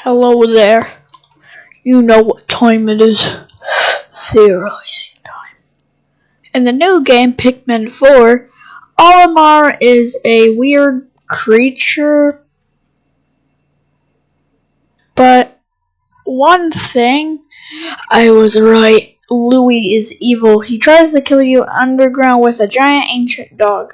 Hello there. You know what time it is. Theorizing time. In the new game, Pikmin 4, Olimar is a weird creature. But one thing, I was right. Louie is evil. He tries to kill you underground with a giant ancient dog.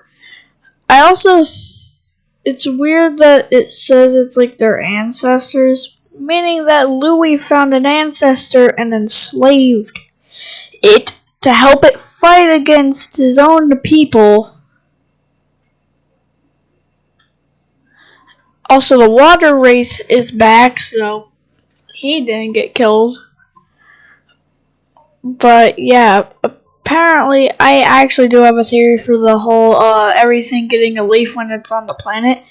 It's weird that it says it's like their ancestors, meaning that Louie found an ancestor and enslaved it to help it fight against his own people. Also, the water wraith is back, so he didn't get killed. But yeah, apparently I actually do have a theory for the whole everything getting a leaf when it's on the planet.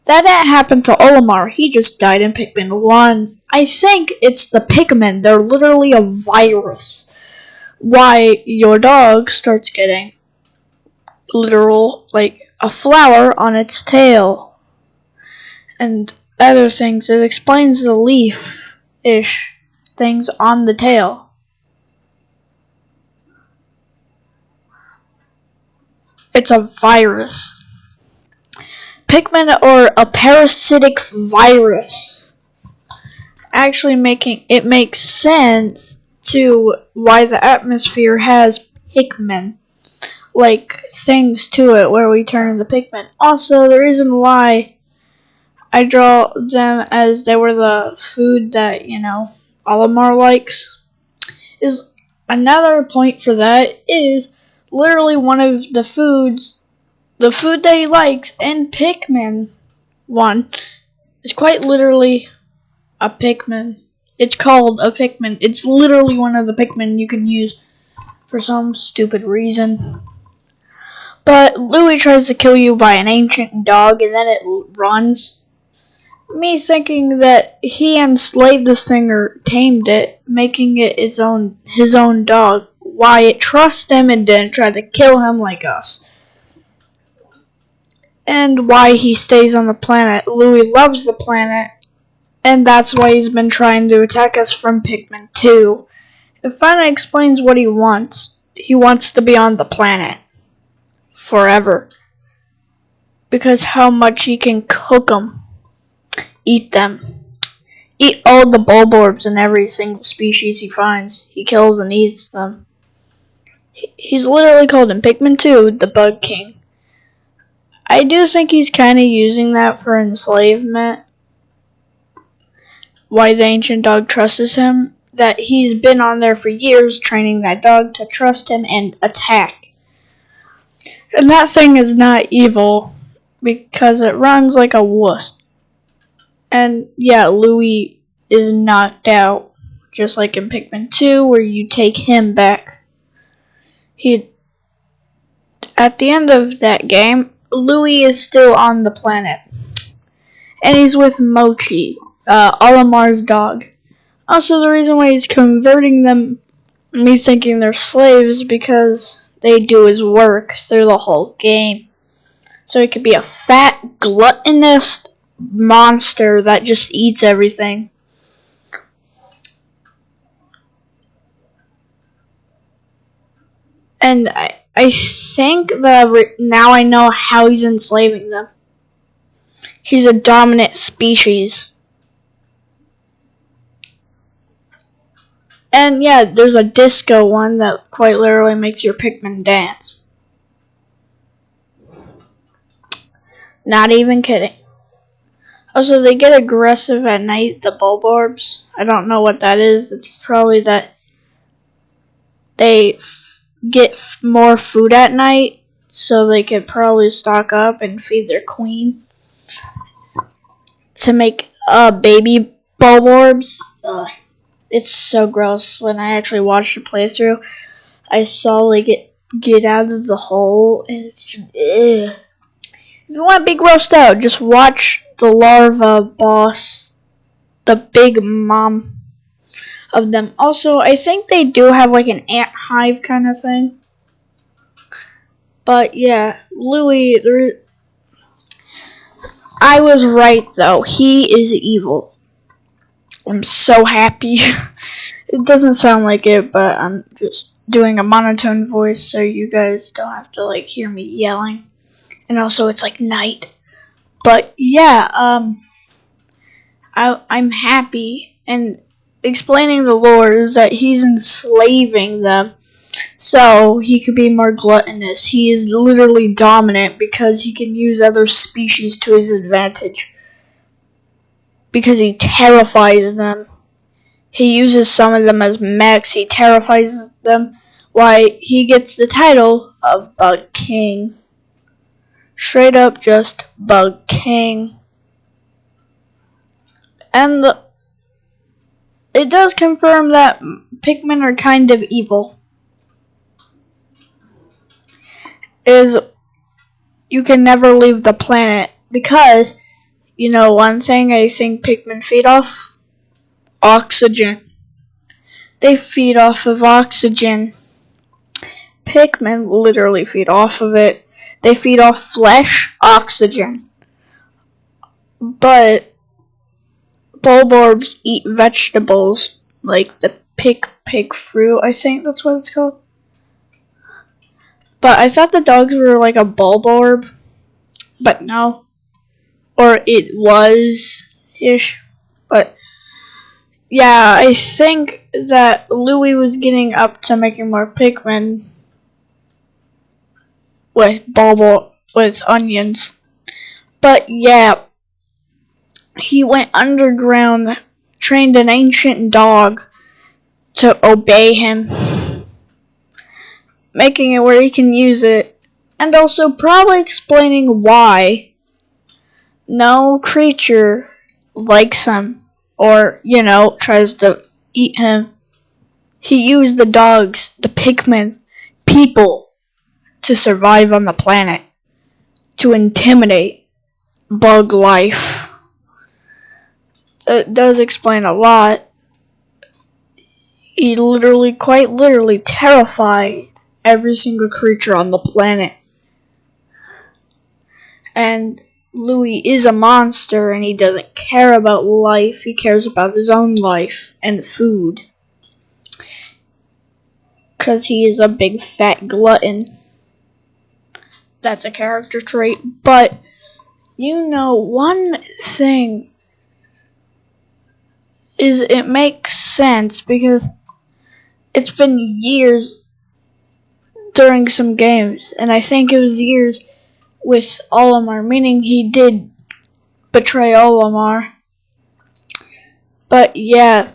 That didn't happen to Olimar. He just died in Pikmin 1. I think it's the Pikmin. They're literally a virus. Why your dog starts getting literal, like a flower on its tail. And other things. It explains the leaf-ish things on the tail. It's a virus. Pikmin are a parasitic virus. Actually makes sense to why the atmosphere has Pikmin. Like things to it where we turn into Pikmin. Also, the reason why I draw them as they were the food that, Olimar likes is another point for that is literally one of the food that he likes in Pikmin 1 is quite literally a Pikmin. It's called a Pikmin. It's literally one of the Pikmin you can use for some stupid reason. But Louie tries to kill you by an ancient dog and then it runs. Me thinking that he enslaved this thing or tamed it, making it his own dog. Why it trusts him and didn't try to kill him like us. And why he stays on the planet. Louie loves the planet, and that's why he's been trying to attack us from Pikmin 2. It finally explains what he wants. He wants to be on the planet. Forever. Because how much he can cook them. Eat them. Eat all the bulborbs in every single species he finds. He kills and eats them. He's literally called in Pikmin 2 the Bug King. I do think he's kind of using that for enslavement. Why the ancient dog trusts him. That he's been on there for years training that dog to trust him and attack. And that thing is not evil because it runs like a wuss. And yeah, Louie is knocked out. Just like in Pikmin 2 where you take him back. At the end of that game, Louie is still on the planet. And he's with Mochi, Olimar's dog. Also, the reason why he's converting them, me thinking they're slaves, because they do his work through the whole game. So he could be a fat, gluttonous monster that just eats everything. And I think that now I know how he's enslaving them. He's a dominant species. And yeah, there's a disco one that quite literally makes your Pikmin dance. Not even kidding. Also, they get aggressive at night, the bulborbs. I don't know what that is. It's probably that they get more food at night, so they could probably stock up and feed their queen to make baby bulborbs. It's so gross. When I actually watched the playthrough, I saw it get out of the hole, and it's just If you want to be grossed out, just watch the larva boss, the big mom of them. Also, I think they do have an ant hive kind of thing. But yeah, Louie, I was right though. He is evil. I'm so happy. It doesn't sound like it, but I'm just doing a monotone voice so you guys don't have to like hear me yelling. And also it's like night. But yeah, I'm happy, and explaining the lore is that he's enslaving them so he could be more gluttonous. He is literally dominant because he can use other species to his advantage. Because he terrifies them. He uses some of them as mechs. He terrifies them. Why, he gets the title of Bug King. Straight up just Bug King. And it does confirm that Pikmin are kind of evil. Is you can never leave the planet because, you know, one thing I think Pikmin feed off? Oxygen. They feed off of oxygen. Pikmin literally feed off of it. They feed off flesh, oxygen. But Bulborbs eat vegetables, like the pig fruit, I think that's what it's called. But I thought the dogs were like a Bulborb, but no. Or it was-ish. But yeah, I think that Louie was getting up to making more Pikmin with onions. But yeah, he went underground, trained an ancient dog to obey him, making it where he can use it, and also probably explaining why no creature likes him or, you know, tries to eat him. He used the dogs, the Pikmin, people, to survive on the planet, to intimidate bug life. It does explain a lot. He quite literally terrified every single creature on the planet. And Louie is a monster and he doesn't care about life. He cares about his own life and food. Because he is a big fat glutton. That's a character trait. But, you know, one thing is it makes sense because it's been years during some games. And I think it was years with Olimar, meaning he did betray Olimar. But yeah,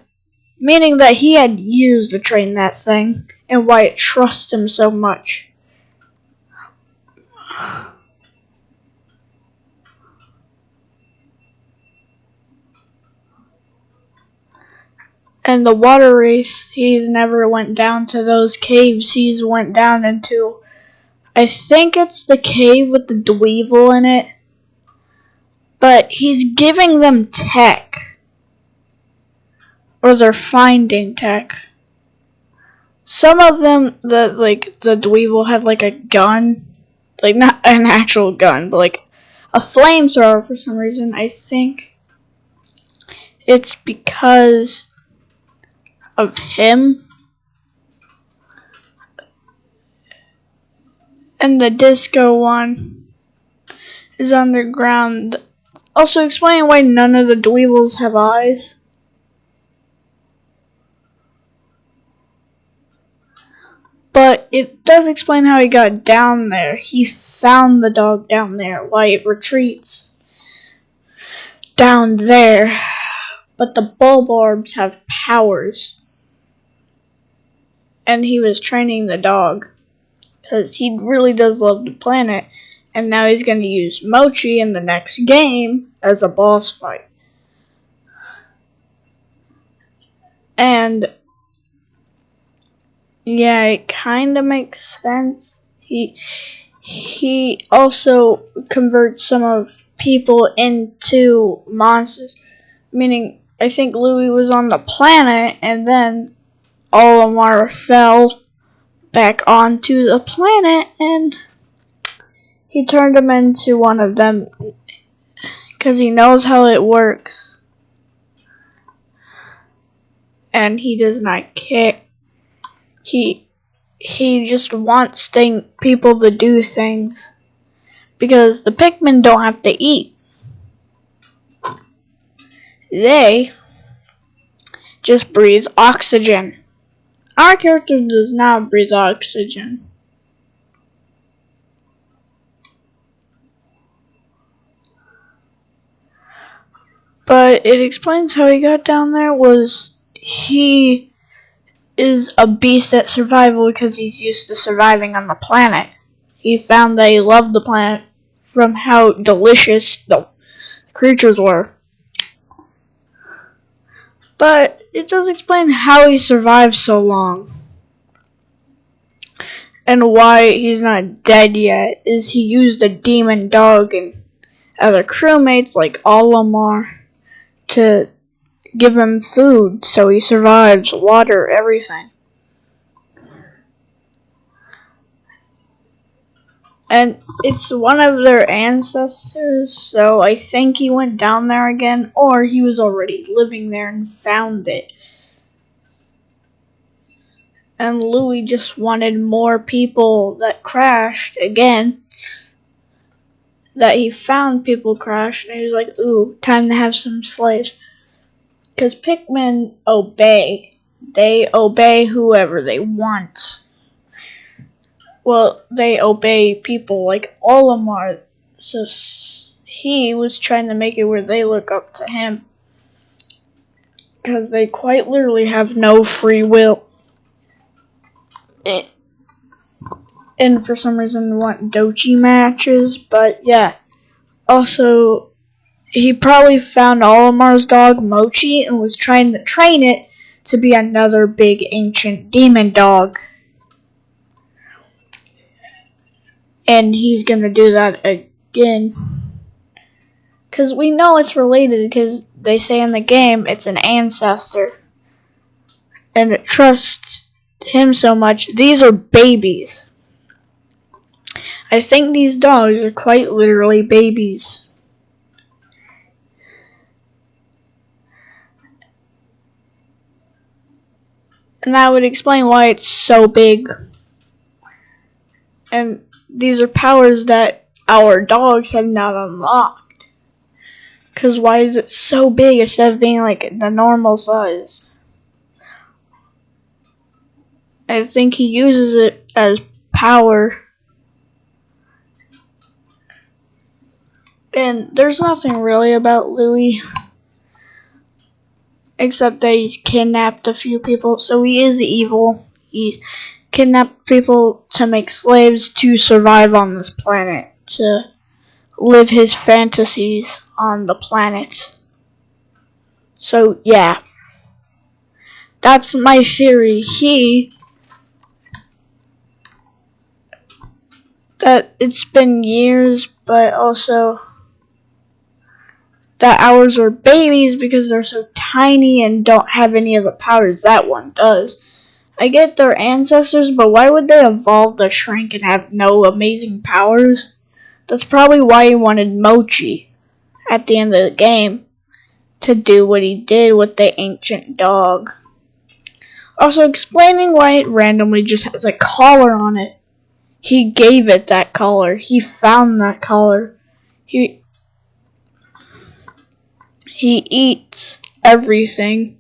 meaning that he had years to train that thing, and why it trusts him so much. And the water race, he's never went down to those caves. He's went down into, I think it's the cave with the Dweevil in it. But he's giving them tech. Or they're finding tech. Some of them, the Dweevil had like a gun. Like not an actual gun, but like a flamethrower for some reason. I think it's because of him. And the disco one is underground. Also explain why none of the Dweevils have eyes. But it does explain how he got down there. He found the dog down there, why it retreats down there. But the Bulborbs have powers. And he was training the dog. Because he really does love the planet. And now he's going to use Mochi in the next game as a boss fight. And yeah, it kind of makes sense. He also converts some of people into monsters. Meaning, I think Louie was on the planet, and then Olimar fell back onto the planet, and he turned him into one of them. Because he knows how it works. and he does not care. He just wants people to do things because the pikmin don't have to eat. They just breathe oxygen. Our character does not breathe oxygen. But it explains how he got down there was he is a beast at survival because he's used to surviving on the planet. He found that he loved the planet from how delicious the creatures were. But it does explain how he survived so long. And why he's not dead yet is he used a demon dog and other crewmates like Olimar to give him food so he survives, water, everything. And it's one of their ancestors, so I think he went down there again, or he was already living there and found it. And Louis just wanted more people that crashed again. That he found people crashed, and he was like, ooh, time to have some slaves. Because pikmin obey. They obey whoever they want. Well, they obey people like Olimar, so he was trying to make it where they look up to him. Because they quite literally have no free will. And for some reason want doji matches, but yeah. Also, he probably found Olimar's dog, Mochi, and was trying to train it to be another big ancient demon dog. And he's gonna do that again. Because we know it's related, because they say in the game it's an ancestor. And it trusts him so much. These are babies. I think these dogs are quite literally babies. And that would explain why it's so big. And these are powers that our dogs have not unlocked. Because why is it so big instead of being like the normal size? I think he uses it as power. And there's nothing really about Louis. Except that he's kidnapped a few people. So he is evil. He's kidnapped people to make slaves to survive on this planet. To live his fantasies on the planet. So, yeah. That's my theory. That it's been years, but also that ours are babies because they're so tiny and don't have any of the powers that one does. I get their ancestors, but why would they evolve to shrink and have no amazing powers? That's probably why he wanted Mochi at the end of the game to do what he did with the ancient dog. Also explaining why it randomly just has a collar on it. He gave it that collar. He found that collar. He eats everything.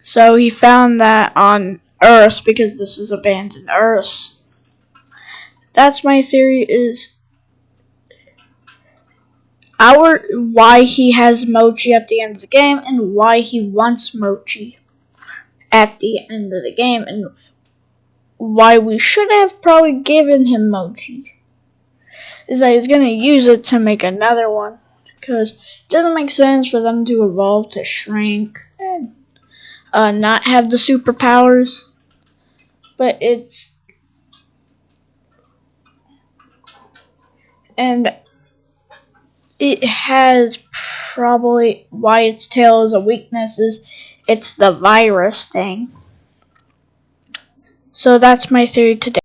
So he found that on Earth because this is abandoned Earth. That's my theory is why he has Mochi at the end of the game and why he wants Mochi at the end of the game and why we should have probably given him Mochi is that he's going to use it to make another one because it doesn't make sense for them to evolve to shrink and not have the superpowers, but and it has probably why its tail is a weakness is it's the virus thing. So that's my theory today.